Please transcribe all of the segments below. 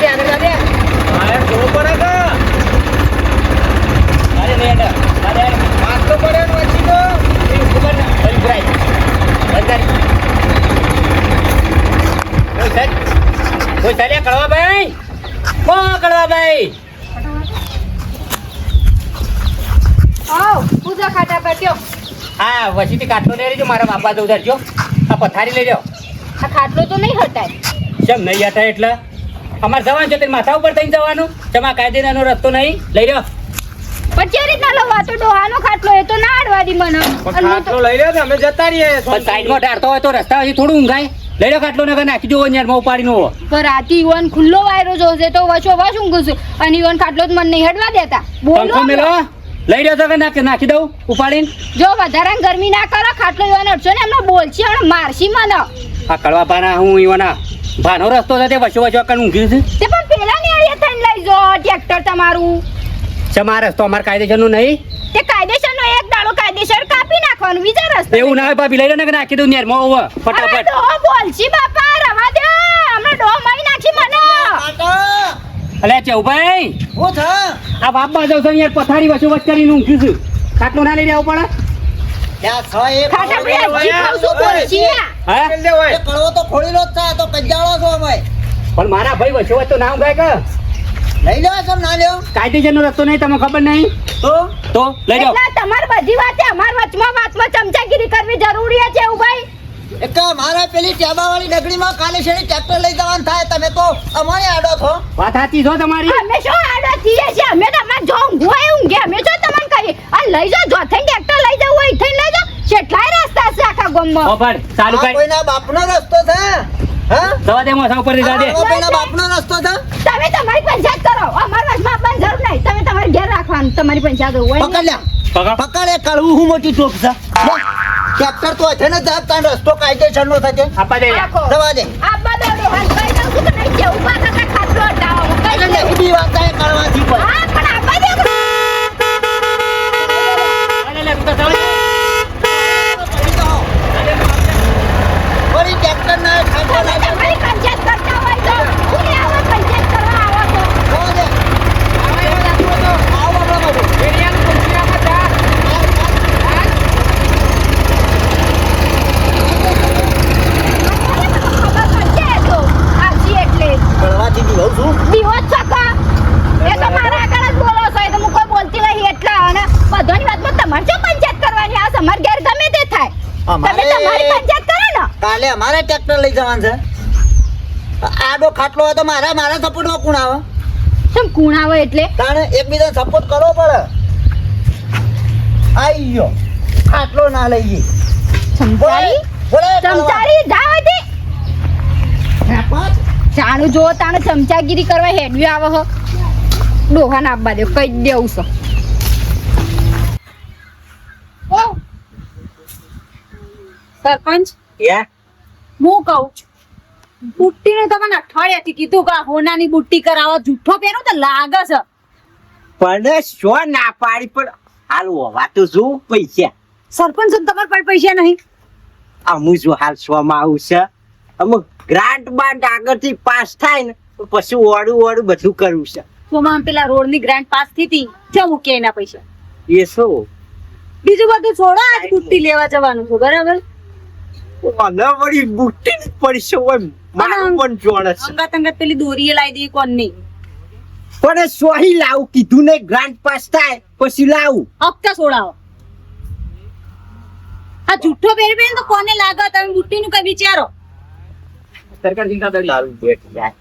દે આગળ જા દે. મારે તો પડે કે અરે લેટ અરે વાત તો પડે ને વચ્ચે તો ખબર ના બંધ કરાય બંધ કરી કોઈ ચાલે કળવા ભાઈ કો કળવા ભાઈ આવ પૂજા ખાતા પડ્યો. હા વસીથી કાટલો લઈ લેજો મારા બાપા તો ઉધારજો આ પથારી લઈ જાઓ આ ખાટલો તો નહીં હટાય. કેમ નહીં હતા એટલે અમારે જવાનું છે તે માથા ઉપર થઈને જવાનું તમારા કાયદેનો રસ્તો નહીં લઈ જાઓ પણ કેવી રીતના લઉં? આ તો ડોહાનો ખાટલો એ તો ના અડવા દી મને. અને હું તો- લઈ લે અમે જતા રહીએ પણ સાઈડમાં ઢાળતો હોય તો રસ્તા હજી થોડું ઊંઘાય લઈ જાઓ કાટલો ને નાખી દો યારમાં ઉપાડીનો હો પણ રાતે ઈવન ખુલ્લો વાયરો જોશે તો વચો વચ ઊંઘું છું અને ઈવન ખાટલો તો મને નહીં હડવા દેતા. બોલો પંખો મેલો લઈ જાઓ તો કે નાખી દઉં ઉપાડીને જો વધારે ગરમી ના કરો ખાટલો ઈવન અડશો ને એમને બોલશી અને મારશી મને. આ કડવા પાના હું ઈવાના ભાનો રસ્તો છે તે વચ્ચે વચ્ચે કણ ઊંઘ્યું છે તે પણ પેલા ને અડીએ થઈને લઈ જો ટ્રેક્ટર તમારું. છે મારા રસ્તો અમારે કાયદેસરનું નહીં તે કાયદેસરનો એક દાડો કાયદેસર કાપી નાખવાનું બીજા રસ્તે. એવું ના હોય ભાભી લઈ લો ને કે નાખી દઉં યારમાં હોવ અરે ફટાફટ ડોહો બોલશી બાપા રવા દે હમણાં ડોહો મારી નાખી મને. અલે ચૌભાઈ હું થા આ બાપ બાજુ છે યાર પથારી વચ્ચે વચ્ચે કરીને ઊંઘ્યું છું ખાટલો ના લઈ જવું પડે ત્યાં છ એક ખાટા પે હજી ખાવ છું બોલશી. હા એ કડવો તો ખોલી લો જ છે તો કંજાળો છો અમે પણ મારા ભાઈ વચ્ચે વચ્ચે ના ઊંઘાય કે લઈ લો સર ના લ્યો કાયદેસરનો રસ્તો નહીં તમને ખબર નહીં તો તો લઈ જાઓ એટલે તમારી બધી વાતે અમાર વાતમાં ચમચાગીરી કરવી જરૂરી છે એવું ભાઈ. એક મારા પેલી ટેબા વાળી ડગડીમાં કાલે શેરી ટ્રેક્ટર લઈ જવાનું થાય તમે તો અમારે આડો છો વાત સાચી છો તમારી અમે શું આડો થઈએ છીએ અમે તો અમાર જો ઊંઘો એ ઊંઘે અમે શું તમને કહીએ આ લઈ જાઓ જો થઈને ટ્રેક્ટર લઈ જવું હોય થઈને લઈ જાઓ કેટલાય રસ્તા છે આખા ગામમાં. ઓફર ચાલુ આ કર કોઈના બાપનો રસ્તો છે હા જવા દે મોસા ઉપર જવા દે આ કોઈના બાપનો રસ્તો છે તમે તમારી પંચાયત કરો અમાર વચમાં આપવાની જરૂર નહીં તમે તમારે ઘેર રાખવાનું તમારી પંચાયત હોય ને. પકડ લ્યા પકડ પકડ એ કળવું હું મોટી ટોપ છે ટ્રેક્ટર તો છે ને જાત તાન રસ્તો કાયદેસરનો થશે આપા દે રાખો. જવા દે આ બધા ડોહાન કહી દઉં છું કે નહીં જે ઊભા થતા ખાટલો હટાવો કહી એટલે દઉં. ઊભી વાત થાય કળવાથી પણ હા પણ આપા દે અલે લે તું તો જવા દે વળી ટ્રેક્ટર ના ખાટલો તમે લાગે તમારી પંચાયત કરતા હોય તો હું ને આવો પંચાયત કરવા આવો છો. જવા દે આવો બાબા એરિયાનું કુંચીરામાં જા ખબર પડશે એ તો આવજી એટલે કળવાથી બી હોઉં છું દિવસ છકા એ તો મારા આગળ જ બોલો છો એ તો હું કોઈ બોલતી નહીં એટલા અને બધાની વાતમાં તમારે શું પંચાયત કરવાની આ તમાર ઘેર ગમે તે થાય તમે તમારી પંચાયત કરો ને. કાલે અમારે ટ્રેક્ટર લઈ જવાનું છે આડો ખાટલો હોય તો મારા સપોર્ટમાં કોણ આવે તમ કુણ આવે એટલે કારણ એકબીજાને સપોર્ટ કરવો પડે આઈ ગયો ખાટલો ના લઈ ગઈ સમજારી ચમચારી જાવ દે જાણું જો તાણે ચમચાગીરી કરવા હેડવી આવે હો ડોહાને આપવા દે કઈ દેવું છે. સરપંચ હું કહું છું બુટ્ટીને તમને અઠવાડિયાથી કીધું કે આ હોનાની બુટ્ટી કરાવો જૂઠો પહેરો તો લાગે છે પણ શો ના પાડી પણ હાલ હોવા તો જો પૈસા સરપંચ તમારા પાસે પૈસા નહીં અમુ જો હાલ શોમાં આવું છે અમુક ગ્રાન્ટ બાન્ટ આગળથી પાસ થાય ને તો પછી ઓડું બધું કરવું છે શોમાં પેલા રોડની ગ્રાન્ટ પાસ થઈ હતી ક્યાં મૂક્યા એના પૈસા એ શું બીજું બધું છોડો આજ બુટ્ટી લેવા જવાનું છે બરાબર મને વળી બુટ્ટી જ પડશે હોય મારું પણ જોડે છે અંગાત અંગાત પેલી દોરીએ લાવી દઈએ કોણ નહીં પણ સોહી લાવું કીધું ને ગ્રાન્ટ પાસ થાય પછી લાવું હપ્તા છોડાવો આ જૂઠો પહેરી પહેરીને તો કોને લાગે તમે બુટ્ટીનું કઈ વિચારો સરકાર ચિંતા દડી તારું બેઠ જાય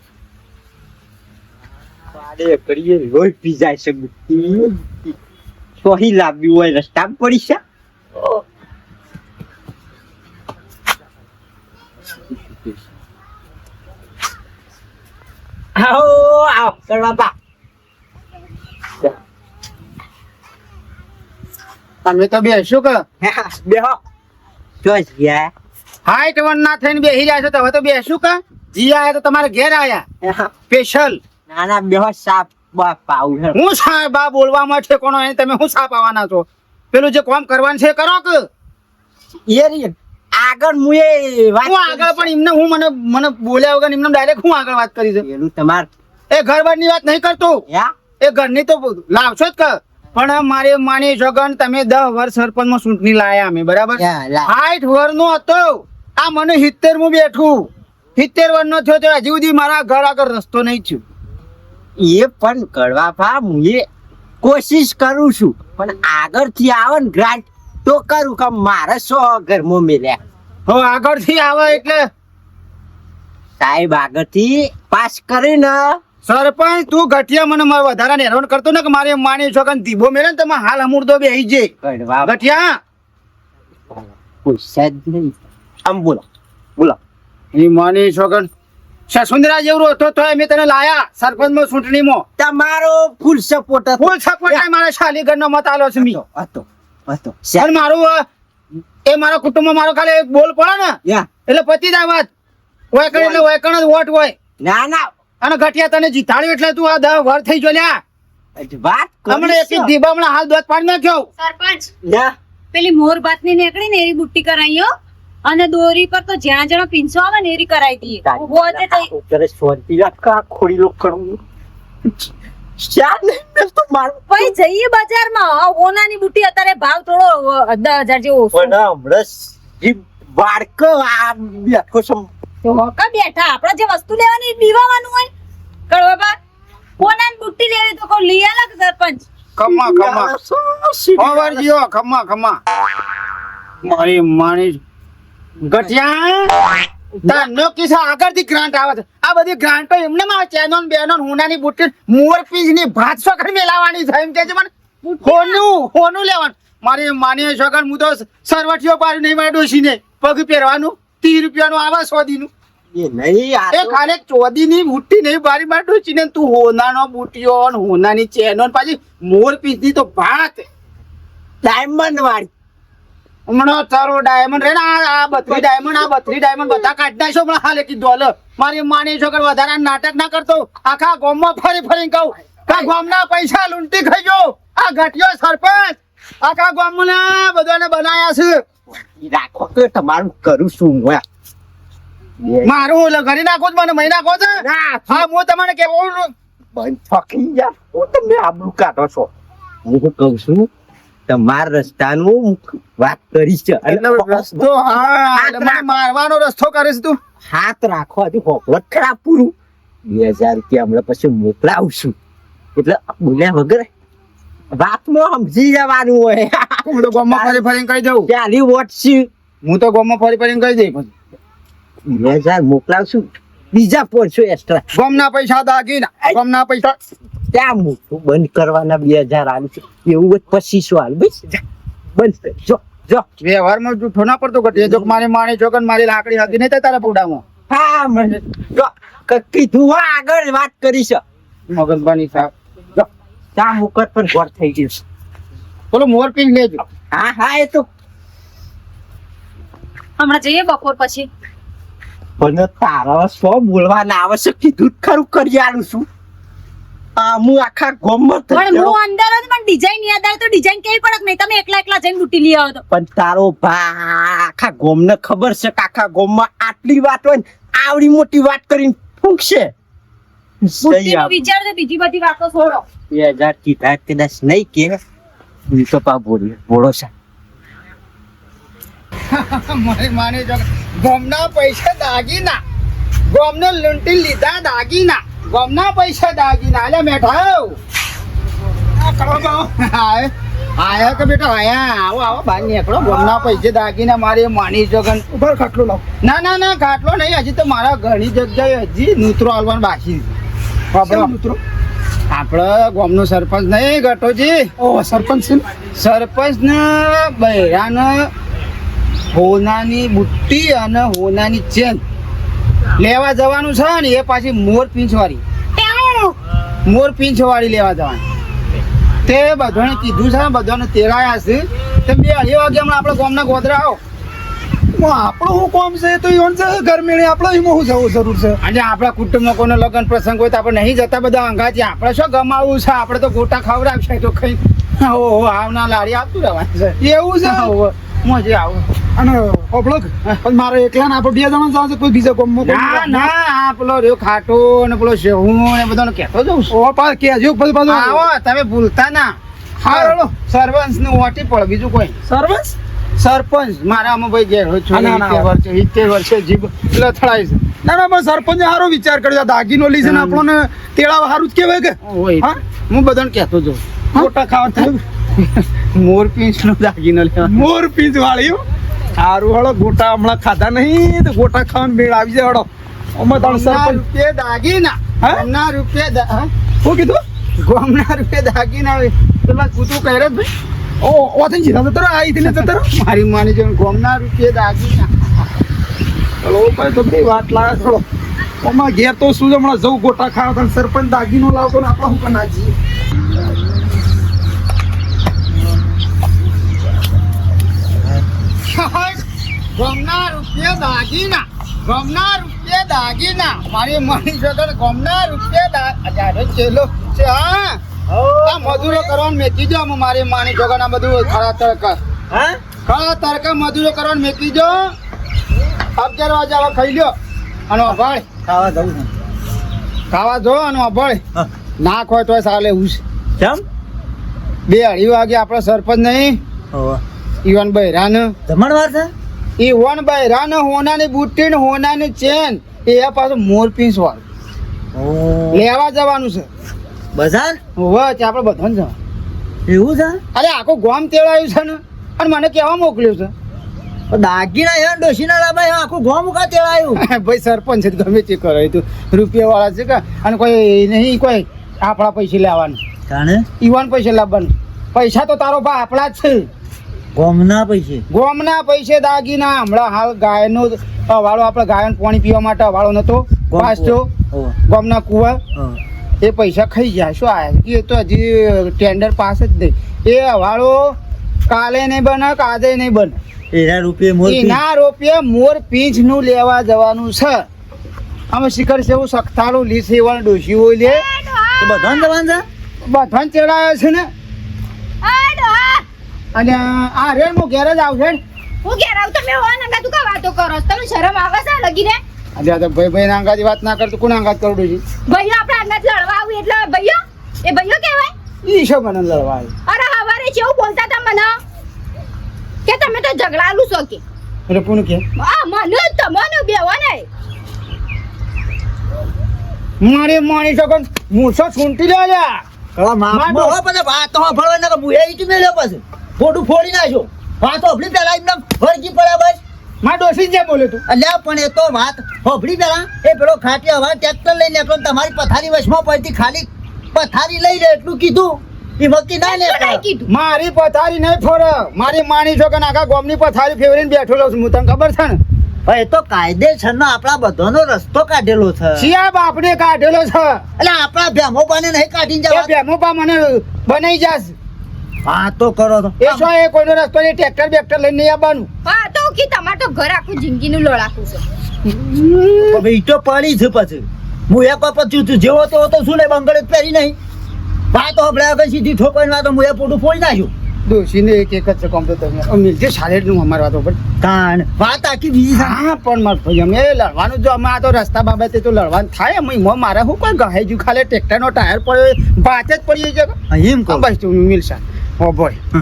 પાડે કરીએ લોહી પી જાય છે બુટ્ટી સોહી લાવ્યું હોય રસ્તામાં પડી છે આવો કરવા બા તમે તો બેસું કે બેહો જો ગયા હાઈટ વન ના થઈને બેસી જાય છે તો હવે તો બેસું કે જી આયા તો તમારે ઘેર આયા સ્પેશિયલ નાના બેહો સાપ પાવડર હું સાહેબ આ બોલવામાં છે કોનો એને તમે હું સાપ આવવાના છો પેલું જે કામ કરવાનું છે એ કરો કે એ આગળ મુએ વાત હું આગળ પણ એમને હું મને બોલ્યા વગર એમને ડાયરેક્ટ હું આગળ વાત કરી છે એનું તમાર એ ઘર બારની વાત નહીં કરતો, યા એ ઘરની તો લાવશો જ કર. પણ મારે માની છોકન તમે 10 વર્ષ સરપંચમાં ચૂંટણી લાયા અમે, બરાબર? યા, લા. 60 વર્ષનો હતો, આ મને 70 માં બેઠું, 70 વર્ષનો થયો તો હજી સુધી મારા ઘર આગળ રસ્તો નહીં થયો. એ પણ કરવા ભા હું એ કોશિશ કરું છું, પણ આગળથી આવે ને ગ્રાન્ટ તો કરું કે મારે 100 ઘરમાં મેલ્યા. હવે આગળથી આવે એટલે સાહેબ આગળથી પાસ કરીને સરપંચ તું ગઠિયા મને મારા વધારાને હેરાન કરતો ને કે મારે માની છોકન ધીબો મેલે ને તમે હાલ અમૂર્દો બેહી જે કરવા ગઠિયા. પૈસા જ નહીં. આમ બોલો બોલો. એ માની છોકન સસુંદરા જેવડો હતો તો મેં તને લાયા સરપંચમાં ચૂંટણીમાં. તમારો ફૂલ સપોર્ટ હતો. ફૂલ સપોર્ટ મારા શાલીગઢનો મત આલો છે મી. હતો હતો અને મારું એ મારા કુટુંબમાં મારો ખાલી એક બોલ પડે ને યા એટલે પતી જાય વાત. વયકણ એટલે વયકણ જ વોટ હોય. ના ના અને ગઠિયા તને જીતાડ્યો એટલે તું આ 10 વર્ષ થઈ ગયો લ્યા. વાત હમણાં એક ધીબા હમણાં હાલ દોત પાડી નાખ્યો. સરપંચ યા પેલી મોર બાતની નીકળી ને એરી બુટ્ટી કરાઈયો અને દોરી પર તો જ્યાં જ્યાં પીંછો આવે ને એરી કરાઈ દઈએ. ઉભો હતે તો ઉતરે સોનતી રાત કા ખોડી લોક કરું. શાદ નહીં મેલતો મારું. પછી જઈએ બજારમાં આ ઓનાની બુટ્ટી અત્યારે ભાવ થોડો 10,000 જેવો ઓછો. પણ હમણાં જી બાળક આ બેઠો છું. તો હોકા બેઠા આપણે જે વસ્તુ લેવાની બીવાનું હોય કળવા બા ઓનાની બુટ્ટી લેવી તો કોઈ લઈ આલે કે સરપંચ. ખમ્મા ખમ્મા ઓવર જીઓ ખમ્મા ખમ્મા મારી માની ગઠિયા તાનો કિસ્સા આગળથી ગ્રાન્ટ આવે છે. આ બધી ગ્રાન્ટો એમને માં ચેનોન બેનોન હોનાની બુટ્ટી મોર પીંછની ભાત સોકર મેલાવાની છે એમ કે છે. પણ હોનું લેવાનું મારી માની સોકર હું તો સરવટીઓ પાડી નહીં મારે ડોશીને પગ પહેરવાનું 30 રૂપિયાનું આવે 100 દીનું. એ નહીં આ એ ખાલી ચોદીની બુટ્ટી નહીં બારી માં ડોશીને તું હોનાનો બુટ્ટીઓ ને હોનાની ચેનો ને પાછી મોર પીંછની તો ભાત ડાયમંડ વાળી. હમણાં તારો ડાયમંડ રે ને આ 32 ડાયમંડ બધા કાઢી નાખ્યો. હમણાં હાલે કીધું હાલો મારી માની છોકર વધારે નાટક ના કરતો. આખા ગામમાં ફરી ફરીને કહું કે ગામના પૈસા લૂંટી ખાઈ ગયો આ ઘટિયો સરપંચ. આખા ગામના બધાને બનાયા છે. રાખો કે તમારું કરું છું હું. મારું એટલે ઘરી નાખો જ મને મહી નાખો છે. હા હું તમને કેવું બંધ ફકી યાર હું તમે આબરૂ કાઢો છો. હું કહું છું તમારા રસ્તાનું વાત કરીશ છે. રસ્તો હા એટલે મને મારવાનો રસ્તો કરે છે તું. હાથ રાખો હજી હોપવટ ખરાબ પૂરું 2000 રૂપિયા હમણાં પછી મોકલાવશું એટલે બોલ્યા વગર વાતમાં સમજી જવાનું હોય. હું તો ગામમાં ફરી ફરીને કહી દઉં. ચાલી વોટ છે હું તો ગામમાં ફરી ફરીને કહી દઈ પછી 2000 મોકલાવશું બીજા 500 એક્સ્ટ્રા. ગામના પૈસા દાગીના ગામના પૈસા ત્યાં મોટું બંધ કરવાના 2000 આલું છું એવું જ 2500 હાલ બસ બંધ કર. જો જો વ્યવહારમાં જૂઠો ના પડતો ઘટીએ. જો મારી માણી ચોકન મારી લાકડી હતી નહીં થાય તારા પૂડામાં. હા મને જો કીધું હા આગળ વાત કરીશ. મગજબાની સાહેબ જો ચા મુકત પણ ઘર થઈ ગયું છે. બોલો મોર પીંગ લેજો. હા હા એ તો હમણાં જઈએ બપોર પછી. પણ તારા સો બોલવાના આવશ્યક કીધું જ ખરું કરી આલું છું. હું આખા ગામમાં પણ હું અંદર જ પણ ડિઝાઇન યાદ આવે તો ડિઝાઇન કેવી પડે નહીં તમે એકલા એકલા જઈને બુટ્ટી લઈ આવો તો. પણ તારો ભા આખા ગામને ખબર છે કે આખા ગામમાં આટલી વાત હોય ને આવડી મોટી વાત કરીને ફૂંકશે. બુટ્ટીનો વિચાર છે બીજી બધી વાતો છોડો. 2000 કીધા કદાચ નહીં કે હું તો પા બોલો છે. મારી માની ચોકન ગામના પૈસા દાગીના ગામને લૂંટી લીધા દાગીના ગામના પૈસા દાગીના અલ્યા મેઠાઓ આ કરો બાઓ આયા કે બેટા આયા આવો આવો બહાર નીકળો. ગામના પૈસે દાગીના મારી માની ચોકન ઉપર ખાટલો લાવ. ના ખાટલો નહીં હજી તો મારા ઘણી જગ્યાએ હજી નૂતરો હાલવાનું બાકી છે. આપડે ગામનો સરપંચ નહીં ગટોજી. ઓ સરપંચ છે. સરપંચ ને બૈરાને હોનાની બુટ્ટી અને હોનાની ચેન લેવા જવાનું છે ને એ પાછી મોર પીંછ વાળી લેવા જવાની. તે બધાને કીધું છે બધાને તેડાયા છે. તે 2:30 વાગે હમણાં આપણે ગામના ગોધરા આવો. આપણું શું કામ છે તો ઈવન છે ઘર મેળે આપણે એમાં શું જવું જરૂર છે. અને આપણા કુટુંબમાં કોઈનો લગ્ન પ્રસંગ હોય તો આપણે નહીં જતા બધા અંગાથી. આપણે શું ગમાવવું છે. આપણે તો ગોટા ખવડાવશે તો ખાઈ ઓહો આવના લાડી આપતું રહેવાનું છે. એવું છે મજે આવું અને ઓપલો પણ મારે એકલા ને આપણે બે જણા જાવ છે કોઈ બીજા કોમ ના ના આ પેલો રહ્યો ખાટો ને પેલો શેહું ને બધાને કહેતો જાઉં છું ઓ પા કેજો પછી પાછું આવો તમે ભૂલતા ના હા સરપંચ ને ઓટી પડે બીજું કોઈ સરપંચ મારા આમાં ભાઈ ઘેર હોય છું 70 વર્ષે જીભ લથડાય છે ના પણ સરપંચે સારો વિચાર કર્યો દાગીનો લઈ છે ને આપણને તેડાવ સારું જ કહેવાય કે હા હું બધાને કહેતો જાઉં મોટા ખાવા થાય મોરપીંછ નો દાગીનો લેવા મોરપીંછ વાળી સારું હળો ગોટા હમણાં ખાધા નહીં તો ગોટા ખાવાનું મેળ આવી જાય હળો અમે ત્રણ સરપંચ રૂપિયા દાગીના ગોમના રૂપિયા શું કીધું ગોમના રૂપિયા દાગીના પેલા કૂતું કહે ભાઈ ઓ ઓથી જીધા જતો આ ઈથી જતો મારી માની જો ગોમના રૂપિયા દાગીના ચલો ભાઈ તો બધી વાત લાગે ચલો અમાર ઘેર તો શું હમણાં જવું ગોટા ખાવા સરપંચ દાગીનો લાવતો ને આપણે શું કના જઈએ ગોમના રૂપિયા દાગીના મારી મણી જગર ગોમના રૂપિયા ચેલો છે હા આ મજૂરો કરવાનું મેકી જો મારી માની જગર આ બધું ખરા તડકા મજૂરો કરવાનું મેકી જો 11 વાગે આવા ખાઈ લ્યો અને અભાળ ખાવા જો અને અભાળ ના હોય તો સાલે એવું છે 2-2:30 વાગે આપડે સરપંચ નહીં ઈવન બહેરાન જમણવાર છે ઈવન બહેરાન હોનાની બુટ્ટી ને હોનાની ચેન એ પાછું મોરપીંછ વાળું લેવા જવાનું છે બજાર વચ્ચે આપડે બધાને જવાનું એવું છે અરે આખું ગામ તેડાયું છે ને અને મને કેવા મોકલ્યું છે દાગીના યાર ડોશીના લાભ આખું ગોમ મુકા તેડાયું ભાઈ સરપંચ છે ગમે તે કરે તું રૂપિયા વાળા છે કે અને કોઈ નહીં કોઈ આપણા પૈસે લેવાનું કાણે ઈવન પૈસે લાવવાનું પૈસા તો તારો બા આપણા જ છે ગોમના પૈસે દાગીના હમણાં હાલ ગાયનો વાળો આપણે ગાયન પાણી પીવા માટે વાળો નતો પાછો ગોમના કુવા એ પૈસા ખાઈ જાય શું આયા એ તો હજી ટેન્ડર પાસ જ નહીં એ વાળો કાલે નહીં બને કાદે નહીં બને એના રૂપિયા મોરપીંછ નું લેવા જવાનું છે અમે શિખર છે એવું સખતાળું લીસ એવા ડોશી હોય લે બધાને જવાનું છે બધાને ચડાયા છે ને અને આ રેડ હું ઘેર જ આવશે હું ઘેર આવું તમે હોન અંગા તું કા વાતો કરો છો? તમે શરમ આવે છે લગી રે અરે આ તો ભાઈ નાંગાથી વાત ના કરતો કોણ આંગાત કરું છું ભાઈઓ આપણે અંગાત લડવા આવું એટલે ભાઈઓ એ ભાઈઓ કહેવાય ઈ શું મને લડવા આવ્યો અરે હવારે જેવું બોલતા હતા મને કે તમે તો ઝઘડાલું છો કે એટલે કોણ કે આ મને તમને બેવા નહીં મારી માણી શકન મૂછો છૂંટી લે લ્યા માપમાં હો પછી વાત તો ફળવા ના મુએ ઈટ મેલ્યો પછી ફોટું ફોડી નાખ્યો વાત હોભળી પેલા એકદમ વળગી પડ્યા બસ માં ડોસી જે બોલે તું અલ્યા પણ એ તો વાત હોભળી પેલા એ પેલો ખાટી હવા ટ્રેક્ટર લઈને નીકળો ને તમારી પથારી વચમાં પડતી ખાલી પથારી લઈ લે એટલું કીધું એ વખતે ના લે મારી પથારી નહીં ફોડ મારી માણી શકન આખા ગામની પથારી ફેવરીને બેઠેલો છું હું તને ખબર છે ને ભાઈ તો કાયદેસરનો આપણા બધાનો રસ્તો કાઢેલો છે શિયા બાપને કાઢેલો છે એટલે આપણા ભેમો પાને નહીં કાઢીને એ જવા બેમો પા મને બનાઈ જાસ હા તો કરો તો એ શું એ કોઈનો રસ્તો નહીં ટ્રેક્ટર બેક્ટર લઈને નહીં આવવાનું હા તો કે તમાર તો ઘર આખું જિંદગીનું લોડાકું છે હવે ઈટો પડી છે પછી હું એક પછી તું જેવો તો શું લે બંગડે પહેરી નહીં વાત હોભળે આગળ સીધી ઠોકવાની વાત હું એ પોટું ફોડી નાખ્યું ડોશીને એક જ છે કોમ તો તમે મિલજે સાલેડનું અમારી વાતો પર તાણ વાત આખી બીજી છે હા પણ માર ભાઈ અમે લડવાનું જો અમે આ તો રસ્તા બાબતે તો લડવાનું થાય અમે મારે શું કોઈ ગહાઈ ગયું ખાલી ટ્રેક્ટરનો ટાયર પડ્યો બાત જ પડી છે એમ કહો બસ તું મિલશા હો બોય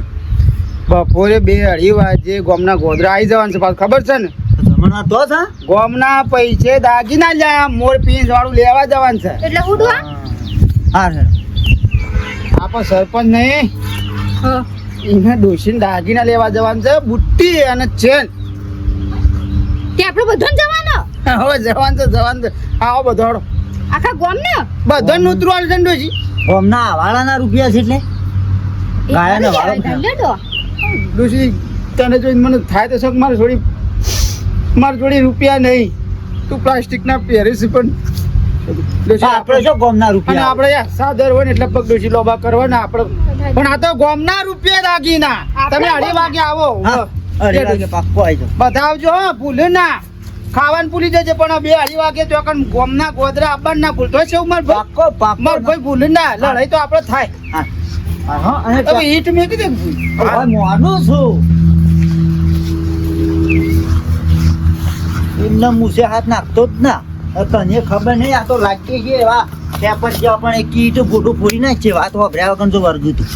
બપોરે 2-2:30 વાગે ગોમના ગોદરા આવી જવાનું છે પાછું ખબર છે ને જમણવાર તો છે ગોમના પૈસે દાગીના લ્યા મોરપીંછ વાળું લેવા જવાનું છે એટલે ઉડવા હા છે આપો સરપંચ નહીં હા એને ડોશીને દાગીના લેવા જવાનું છે બુટ્ટી અને ચેન તે આપણે બધાને જવાનો હવે જવાનું છે આવો બધો આખા ગામ ને બધાને ઉતરવાનું છે ને ડોશી ગોમના વાળાના રૂપિયા છે એટલે ગાયાના વાળો ડોશી તને જોઈને મને થાય તો શક મારી જોડી રૂપિયા નહીં તું પ્લાસ્ટિકના પહેરે છે પણ આપણે શું ગોમના અને રૂપિયા આપણે સાદર હોય ને એટલે પગ ડોશી લોબા કરવાના આપણે પણ આ તો ગોમના રૂપિયા દાગીના તમે 2:30 વાગે આવો અરે વાગે પાક્કો આવી જાઓ બધા આવજો હો ભૂલે ના ખાવાનું ભૂલી જજે પણ 2-2:30 વાગે તો કણ ગોમના ગોદરા આવવાનું ના ભૂલતો છે માર ભાઈ પાક્કો પાક્કો માર ભાઈ ભૂલે ના લડાઈ તો આપણે થાય હા અને હવે ઈટ મેં કીધું મોનું છું એમને મૂસે હાથ નાખતો જ ના. તને ખબર નહીં, આ તો લાગતી છે એવા પેપર જેવા પણ એક ઈ તો ગોટું ફોડી નાખ છે. વાત વાપર્યા વગર તો વર્ગ હતું.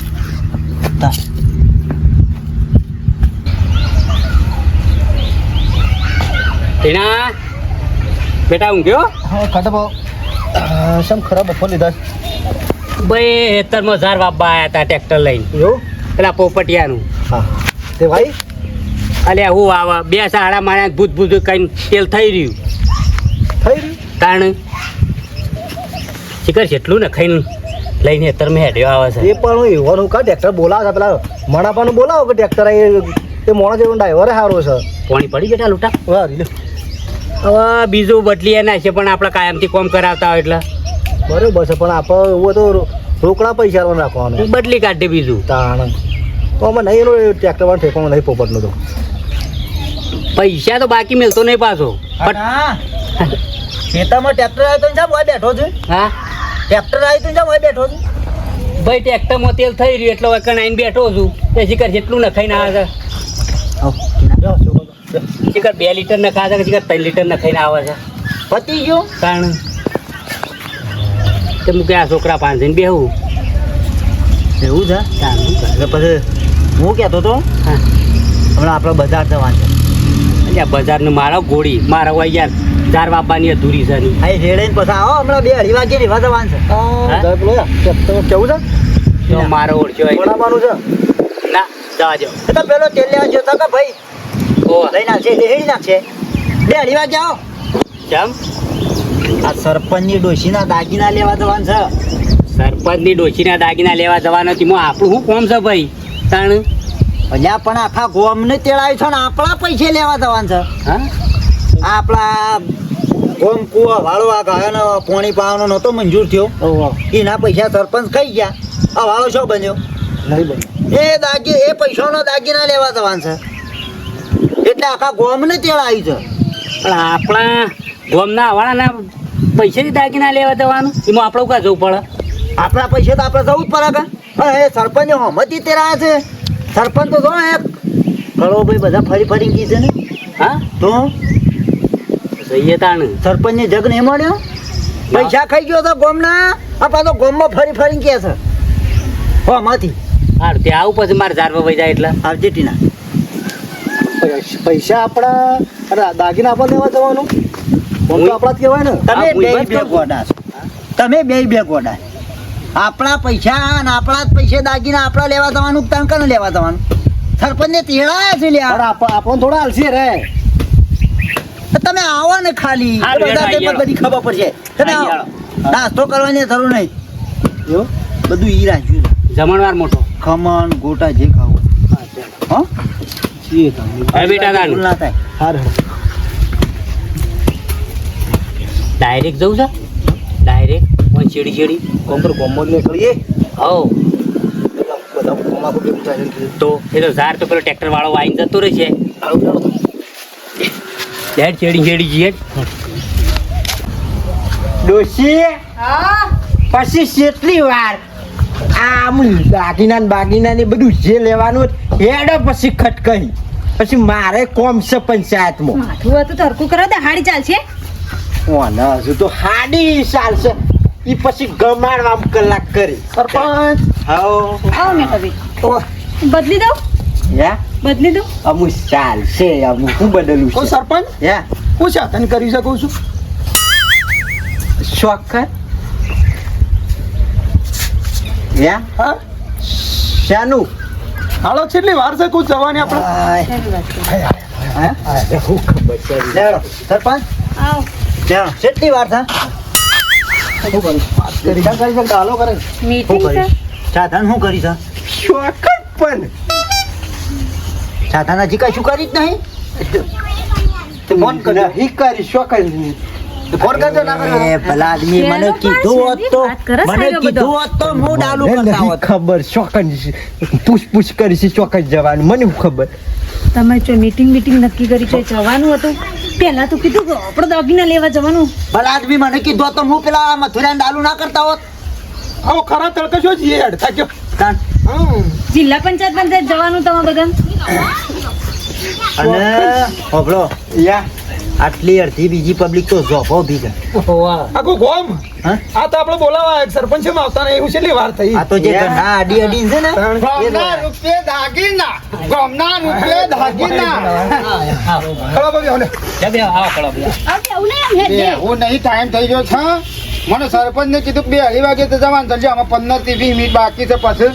ટીના બેટા ઊંઘ્યો હા ખટબો સમ ખરાબ બફો લીધા ભાઈ હેતરમાં ઝાર વાપવા આવ્યા હતા ટ્રેક્ટર લઈને એવું પેલા પોપટિયાનું. હા તે ભાઈ અલ્યા હું આવા બે સાડા મારા ભૂત ભૂત કઈ તેલ થઈ રહ્યું થઈ રહ્યું કારણ શિખર જેટલું ને ખાઈને લઈને હેતરમાં હેડ્યો આવે છે. એ પણ હું એવાનું કા ટ્રેક્ટર બોલાવે છે પેલા મણાપાનું બોલાવો કે ટ્રેક્ટર એ મોણા જેવો ડ્રાઈવર સારો છે. પાણી પડી બેટા લૂંટા. વાહ લે હવે બીજું બદલી એના છે પણ આપણે કાયમથી કોમ કરાવતા હોય એટલે બરોબર છે પણ આપણે એવું તો રોકડા પૈસા રાખવાનું બદલી કાઢે બીજું. તાણ તો અમે નહીં એનો ટ્રેક્ટર વાળા ઠેકવાનું નહીં પોપટનું તો પૈસા તો બાકી મળતો નહીં પાછો. હા ખેતરમાં ટ્રેક્ટર આવ્યો તો સાહેબ બેઠો છું. હા ટ્રેક્ટર આવ્યું તો સાહેબ બેઠો છું. ભાઈ ટ્રેક્ટરમાં તેલ થઈ રહ્યું એટલે વકણ આવીને બેઠો છું. તે શિખર જેટલું ન ખાઈને આવે છે શિખર 2 લીટર ન ખાશે કે શિખર 3 લીટર ન ખાઈને આવે છે. પતી ગયું. કારણ તે મૂકે આ છોકરા પાંચે બેહું એવું છે. એટલે પછી હું કહેતો હતો હા હમણાં આપણે બજાર જવાનું છે. અલ્યા બજારનું મારો ગોળી મારા હોય યાર ઝાર વાપવાની અધૂરી છે ની. અહીં રેડાઈને પછી આવો હમણાં 2-2:30 વાગે રેવા જવાનું છે. ટ્રેક્ટર કેવું છે તો મારો ઓળખ્યો હોય. મણાપાનું છે ના જવા દો. એ તો પેલો તેલ લેવા ગયો તો કે ભાઈ ઓહ લઈ નાખશે લેડી નાખશે 2:30 વાગે આવો. કેમ આ સરપંચની ડોશીના દાગીના લેવા જવાનું છે. સરપંચની ડોશીના દાગીના લેવા જવાનો તેમાં આપણું શું કોમ છે ભાઈ તાણ. અલ્યા પણ આખા ગોમને તેડાવ્યું છે ને આપણા પૈસે લેવા જવાનું છે. હા આપણા ગોમ કુવા વાળો આ ગાયોને પાણી પાવાનો નહોતો મંજૂર થયો એના પૈસા સરપંચ ખાઈ ગયા. આ વાળો શું બન્યો નહીં બને એ પૈસાનો દાગીના લેવા જવાનું છે એટલે આખા ગોમને તેડાવ્યું છે. પણ આપણા ગોમના વાળાના પૈસાથી દાગીના લેવા જવાનું એમાં આપણે ક્યાં જવું પડે. આપણા પૈસા તો આપણે જવું જ પડે કે એ સરપંચ હમતી તેડાયા છે. સરપંચ તો જો એ ઘણો ભાઈ બધા ફરી ફરી ગઈ છે ને. હા તો જઈએ તાણ. સરપંચને જગ નહીં મળ્યો. પૈસા ખાઈ ગયો તો ગોમના આપણા તો ગોમમાં ફરી ફરી કે છે હમાંથી. હાર ત્યાં આવું પછી મારે ઝારવા વહી જાય એટલે આવજે ટીના. પૈસા આપણા અરે દાગીના આપણે લેવા જવાનું કોણ તો આપણા જ કહેવાય ને. તમે આ બે ભૂઈ બે ગોડા છો. તમે બે ગોડા. આપણા પૈસા અને આપણા જ પૈસે દાગીના આપણા લેવા જવાનું તને કને લેવા જવાનું. સરપંચને તેડાયા છે લ્યા. અરે આપણને થોડા હાલશે રે તમે આવો ને ખાલી હાલ બધા વેડો તે બધી ખબર પડશે. તમે આઈ આવો. નાસ્તો કરવાની જરૂર નહીં. એવું બધું ઈ રાખ્યું છે. જમણવાર મોટો. ખમણ ગોટા જે ખાવું હા છીએ તમે હવે બેટા તાણ ભૂલ ના થાય. હાર ડાયરેક્ટ જવું છે ડાયરેક્ટ કોઈ ચીડી ચીડી કોમ્પર કોમ્બો નીકળીએ હો બધા કોમા કોઈ પૂછાય છે તો એ તો ઝાર તો પેલો ટ્રેક્ટર વાળો આવીને જતો રહેશે. ડેડ ચેડી ચેડી જઈએ. ડોશી પછી કેટલી વાર આમ દાગીના ને બાગીના ને બધું જે લેવાનું હેડો પછી ખટકઈ પછી મારે કોમ છે પંચાયતમાં. માથું હતું તરકું કરો તો હાડી ચાલશે. ઓને હજુ તો હાડી ચાલશે ઈ પછી ગમાડવા કલાક કરી. સરપંચ હાઓ આવો ને હવે બદલી દઉં યા બદલી દઉં. અમુ ચાલશે અમુ શું બદલું કોણ છે સરપંચ યા હું સાધન કરી શકું છું શોખ યા હા શાનું હાલો કેટલી વાર છે કોઈ જવાની આપણે શું ખબર છે લેવડો. સરપંચ આવો લેવડો. કેટલી વાર થાય શું કરી વાત કરી શકતા હાલો કરે મીટિંગ શું છે. કરી સાધન શું કરી છે શોખ પણ સાધન હજી કશું કરી જ નહીં. ફોન કર્યો હી કરી શોખ ફોન કરજો ના કર્યો એ ભલા આદમી મને શેનો કીધું પણ હોત તો વાત કરે મને સાહેબ બધો. કીધું હોત તો હું ડાલું કરતા હોત. ખબર શોખન પૂછ કરી છે ચોક્કસ જવાનું મને શું ખબર. તમે જો મીટિંગ નક્કી કરી છે જવાનું હતું પહેલા તો કીધું કે આપણે દોગીના લેવા જવાનું. ભલા આદમી મને કીધું હોત તો હું પેલા મથુરા ડાલુ ના કરતા હોત. આવો ખરા તડકે શું છીએ હેડ થાક્યો કાન. જિલ્લા પંચાયત જવાનું તમારે બધા. અને હોભળો યા આટલી અડધી બીજી પબ્લિક તો ઝોપો ઉભી છે. આખું ગોમ હા? આ તો આપણે બોલાવા સરપંચ માં આવતા નહીં એવું છેલ્લી વાર થઈ આ તો જે ગંડા આડી અડી છે ને ગોમના રૂપિયે દાગીના ગોમના રૂપિયે દાગીના ખબર પડી હવે. જા બે આવો કળો બે હવે એવું નહીં એમ હેડ દે. હું નહીં ટાઈમ થઈ ગયો છે મને સરપંચ ને કીધું કે 2:30 વાગે તો જવાનું થશે આમાં 15 થી 20 મિનિટ બાકી છે પછી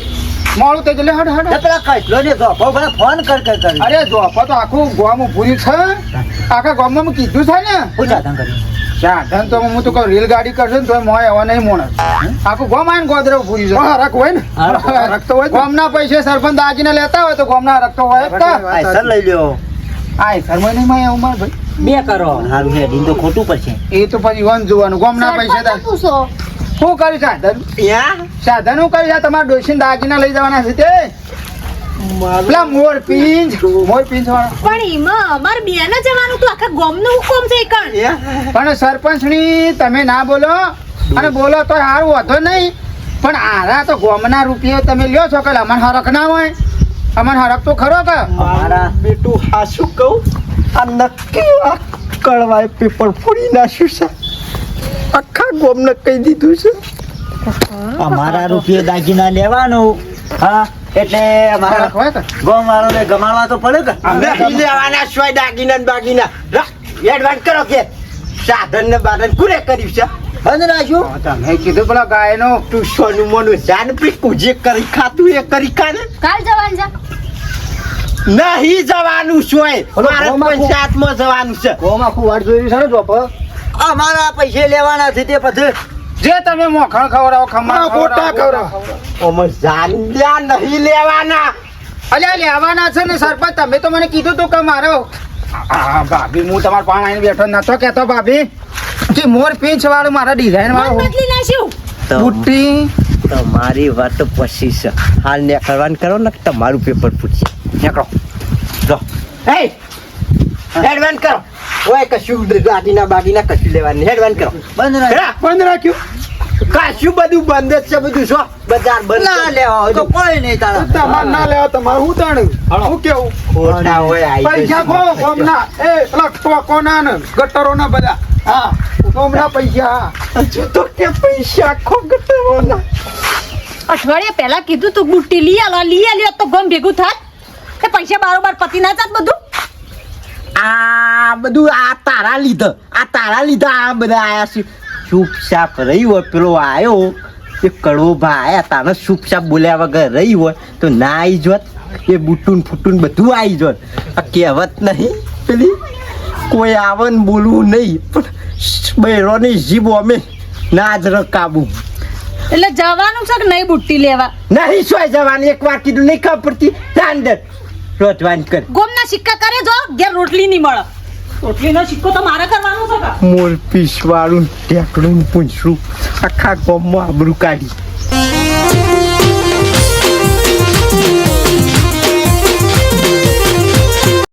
મોડું થઈ જલે હડ હડ પેલા કચલો ને ઝોપો ભલે ફોન કર અરે જોપા તો આખું ગામ ઉભું છે આખા ગામમાં મેં કીધું છે ને શું સાધન કર્યું? સાધન તો હું તો કહું રેલગાડી કરશે ને તો મોય એવા નહીં મોણસ આખું ગામ આવીને ગોદરા ઉભું છે હરક હોય ને હરક તો હોય ગામના પૈસે સરપંચ દાગીને લેતા હોય તો ગામના હરક તો હોય જ ને. આ સર લઈ લ્યો. આય સરમય નહીં માં એવું માર ભાઈ બે કરો હારું છે ડીન તો ખોટું પડશે. એ તો પછી વન જોવાનું ગામના પૈસે સરપંચને પૂછો. શું કર્યું સાધન સાધન શું કર્યું છે તમારા ડોશીને દાગીના લઈ જવાના છે તે પેલા મોર પીંછ વાળા પણ એમાં અમારે બેન જવાનું તો આખા ગામનું હુકમ છે કણ. પણ સરપંચની તમે ના બોલો અને બોલો તો સારું વાંધો નહીં પણ આરા તો ગોમના રૂપિયા તમે લ્યો છો કે અમન હરક ના હોય અમન હરક તો ખરો કે અમારા બેટું આ શું કહું આ નક્કી આ કળવાય પેપર ફોડી નાખ્યું છે આખા ગોમને કહી દીધું છે અમારા રૂપિયા દાગીના લેવાનું. હા એટલે અમારા હરક હોય કે ગોમ વાળોને ગમાડવા તો પડે કે નહીં લેવાના સિવાય દાગીના ને બાગીના એડવાન્સ કરો કે સાધન ને બાધન કુરે કર્યું છે બંધ રાખ્યું. તમે કીધું પેલા ગાયનો તું સોનું મોનું જાન પીકું જે કરી ખાતું એ કરી ખાને કાલ જવાનું છે. નહીં જવાનું સોય મારે ગોમાં પંચાયતમાં જવાનું છે ગોમ આખું વાટ જોઈ છે ને જોપ અમારા પૈસે લેવાના છે તે પછી જે તમે મોખણ ખવડાવો ખમણ ગોટા ખવડાવો. ઓમાં જાન્યા નહીં લેવાના અલ્યા લેવાના છે ને સરપંચ તમે તો મને કીધું તું કે મારો ભાભી હું તમારા પાણ આવીને બેઠો નતો કેતો ભાભી કે મોર પીંછ વાળું મારા ડિઝાઇન મન વાળું બદલી નાખ્યું. બુટ્ટી તમારી વાત પછી છે હાલ ને કરવાનું કરો ને તમારું પેપર પૂછીએ નીકળો જો હે એડવાન્સ કરો ઓય કશું દાગીના બાગીના કશું લેવાનું નહીં એડવાન્સ કરો બંધ રાખ્યું. હેરા, બંધ રાખ્યું કશું બધું બંધ જ છે બધું શું બજાર બંધ ના છે. લેવા તો કોઈ નહીં તારા. તમારે ના લેવા તમારે હું તાણું હું કેવું ખોટા હોય આઈ પૈસા જશે. ખો ગોમના એ પેલા ટોકોના ને ગટરોના બધા હા ગોમના પૈસા હજુ તો કે પૈસા ખો ગટરોના અઠવાડિયા પહેલા કીધું તું બુટ્ટી લઈ આલ્યો તો ગમ ભેગું થાત. એ પૈસા બારોબાર પતી ના જાત બધું. આ બધું આ તારા લીધા આ બધા આયા છે ચૂપચાપ રહી હોય પેલો આયો એ કડવો ભાઈ આયા તાને ચૂપચાપ બોલ્યા વગર રહી હોય તો ના આવી જોત એ બુટુન ફૂટુન બધું આવી જોત આ કહેવત નહીં પેલી કોઈ આવે ને બોલવું નહીં પણ બૈરોની જીભ અમે ના જ રકાબું એટલે જવાનું છે કે નહીં બુટ્ટી લેવા? નહીં સોય જવાની એક વાર કીધું નહીં ખબર પડતી અંદર રોજવાન કર ગોમના સિક્કા કરે જો ઘેર રોટલી નહીં મળે. રોટલીનો સિક્કો તો મારે કરવાનો છે કે? મોર પીસ વાળું ટેકડું પૂછું આખા ગામમાં આબરૂ કાઢી